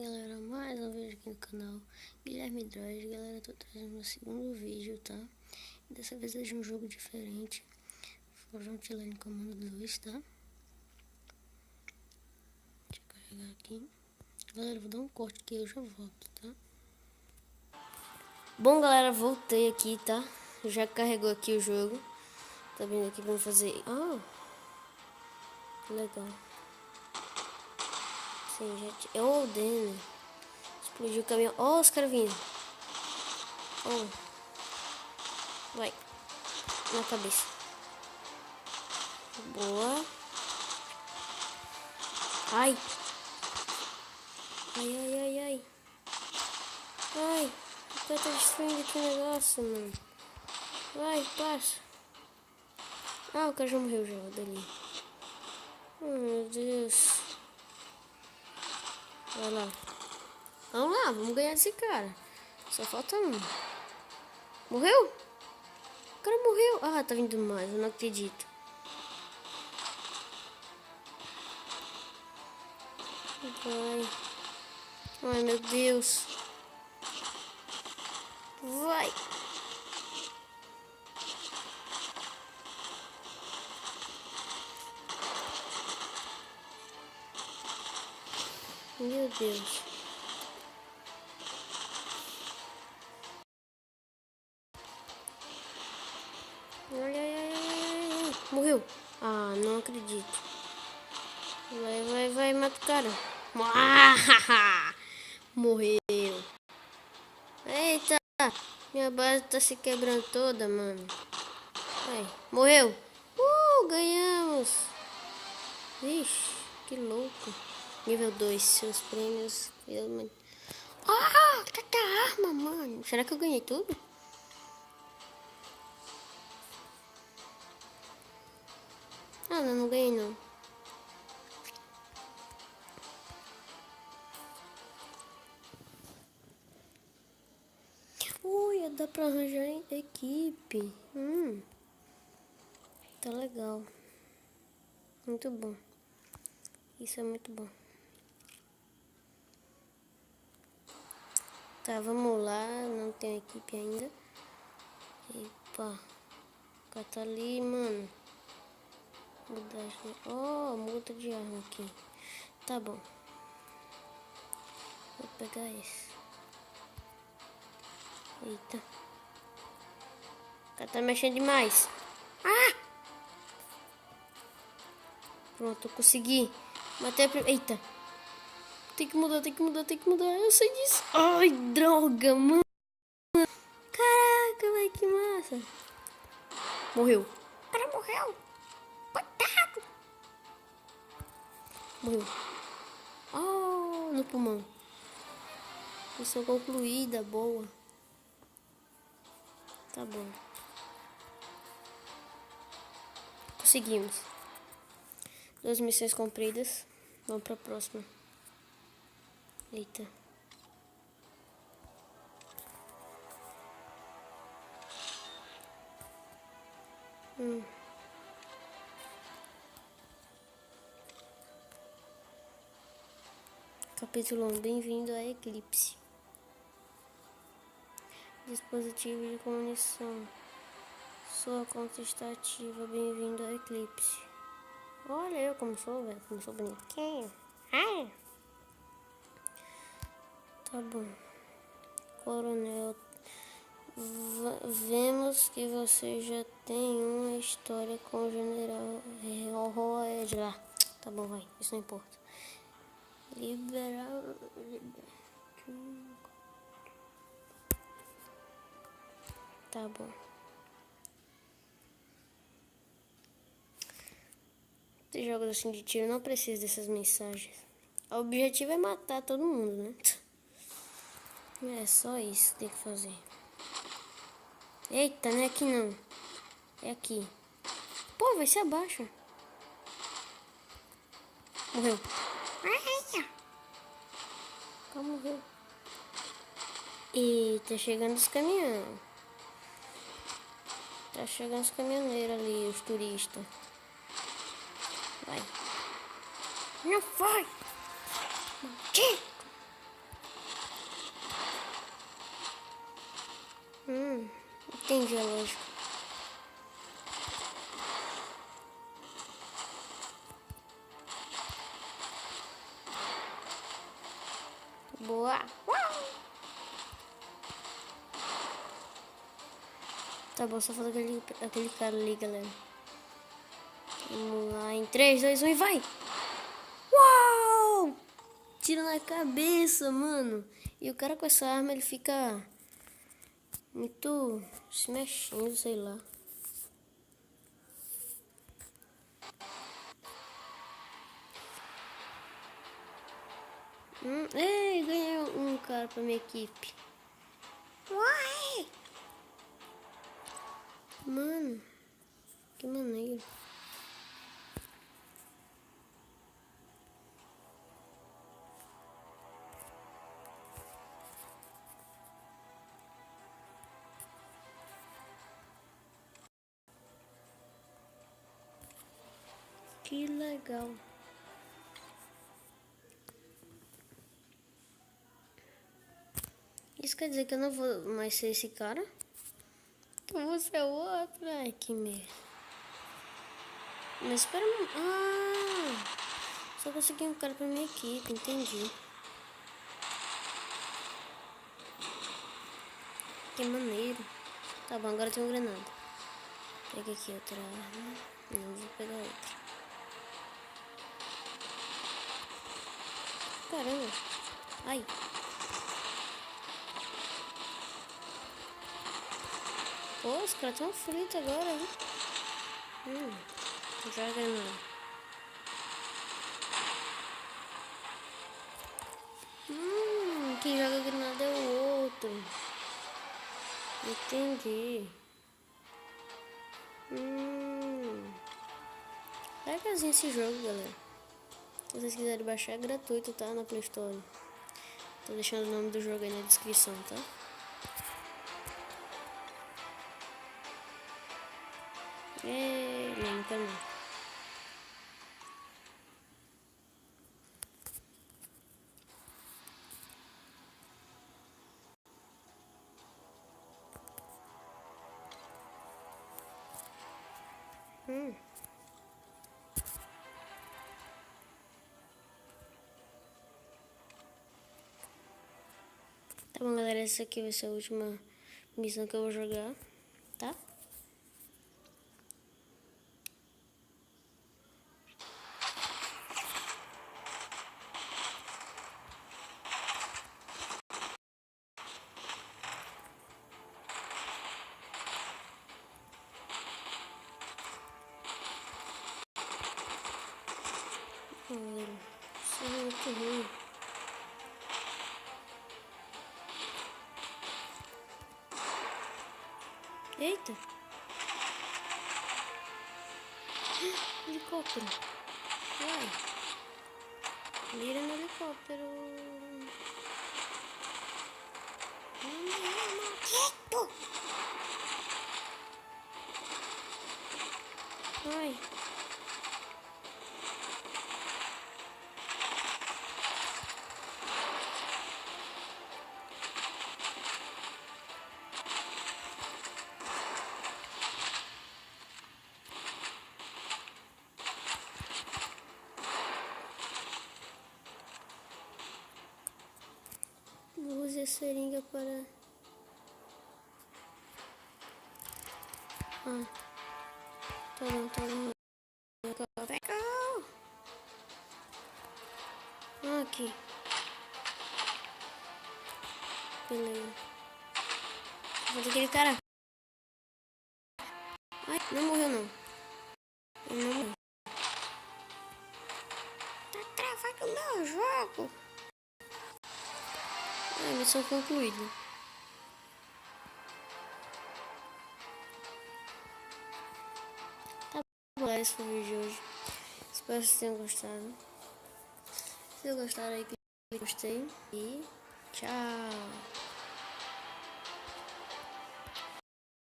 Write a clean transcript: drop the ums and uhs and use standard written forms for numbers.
Galera, mais um vídeo aqui no canal Guilherme Droid. Galera, tô trazendo meu segundo vídeo, tá? Dessa vez é de um jogo diferente, Frontier Comando 2, tá? Deixa eu carregar aqui. Galera, vou dar um corte aqui, eu já volto, tá? Bom, galera, voltei aqui, tá? Já carregou aqui o jogo. Tá vendo aqui, vamos fazer... que legal. Sim, gente, eu odeio. Explodiu o caminhão. Ó, os caras vindo. Vai. Na cabeça. Boa. Ai. Ai, ai, ai, ai. Ai. O cara tá destruindo aqui o negócio, mano. Vai, passa. Ah, o cara já morreu já, dali. Oh, meu Deus. Vai lá. Vamos lá, vamos ganhar desse cara. Só falta um. Morreu? O cara morreu. Ah, tá vindo mais, eu não acredito. Vai. Ai, meu Deus. Vai. Meu Deus. Ai, ai, ai, ai, ai. Morreu. Ah, não acredito. Vai, vai, vai, mata o cara. Morreu. Eita. Minha base tá se quebrando toda, mano. Ai, morreu. Ganhamos. Ixi, que louco. Nível 2, seus prêmios. Tá arma, mano. Será que eu ganhei tudo? Ah, não ganhei não. Ui, dá pra arranjar equipe. Tá legal. Muito bom. Isso é muito bom. Tá, vamos lá. Não tem equipe ainda. Epa. O cara tá ali, mano. Muda de arma aqui. Tá bom. Vou pegar esse. Eita. O cara tá mexendo demais. Pronto, eu consegui. Matei a primeira. Eita. Tem que mudar, tem que mudar, tem que mudar. Eu sei disso. Ai, droga, mano. Caraca, velho, que massa. Morreu. O cara morreu. Coitado. Morreu. No pulmão. Missão concluída, boa. Tá bom. Conseguimos. 2 missões cumpridas. Vamos pra próxima. Eita. Capítulo 1. Bem-vindo a Eclipse. Dispositivo de comunicação. Sua conta está ativa. Bem-vindo a Eclipse. Olha eu como sou, velho. Como sou bonitinho. Tá bom. Coronel. Vemos que você já tem uma história com o General Roed lá. Tá bom, vai. Isso não importa. Liberal. Tá bom. Esses jogos assim de tiro não precisa dessas mensagens. O objetivo é matar todo mundo, né? É só isso que tem que fazer. Eita, não é aqui não. É aqui. Pô, vai se abaixa. Morreu. Morreu. E tá chegando os caminhões. Tá chegando os caminhoneiros ali, os turistas. Vai. Não foi. Maldito. Boa. Tá bom, só falta aquele cara ali, galera. Vamos lá, em 3, 2, 1 e vai! Uau! Tira na cabeça, mano. E o cara com essa arma, ele fica muito se mexendo, sei lá. Ei, ganhei um cara pra minha equipe. Uai! Mano, que maneiro. Que legal. Isso quer dizer que eu não vou mais ser esse cara? Que eu vou ser o outro? Ai, que merda. Mas espera um... só consegui um cara pra minha equipe, entendi. Que maneiro. Tá bom, agora tem um granada. Pega aqui outra arma. Não, vou pegar outra. Caramba. Ai. Pô, os caras tão fritos agora, hein? Joga granada. Quem joga granada é o outro. Entendi. Legalzinho esse jogo, galera. Se vocês quiserem baixar, é gratuito, tá? Na Play Store. Tô deixando o nome do jogo aí na descrição, tá? Não, não quero não. Tá bom, galera, essa aqui vai ser a última missão que eu vou jogar, tá? Galera, isso é muito ruim. Eita! Helicóptero. Vai. Mira no helicóptero. Maldito! Ai. Use a seringa para... tá bom, tá bom. Legal. Aqui. Beleza. Vou aquele cara. Ai, não morreu não. Ele não morreu. Tá travado o meu jogo. Missão concluída. Tá bom, esse foi o vídeo de hoje. Espero que vocês tenham gostado. Se gostaram aí, clique em gostei. E tchau.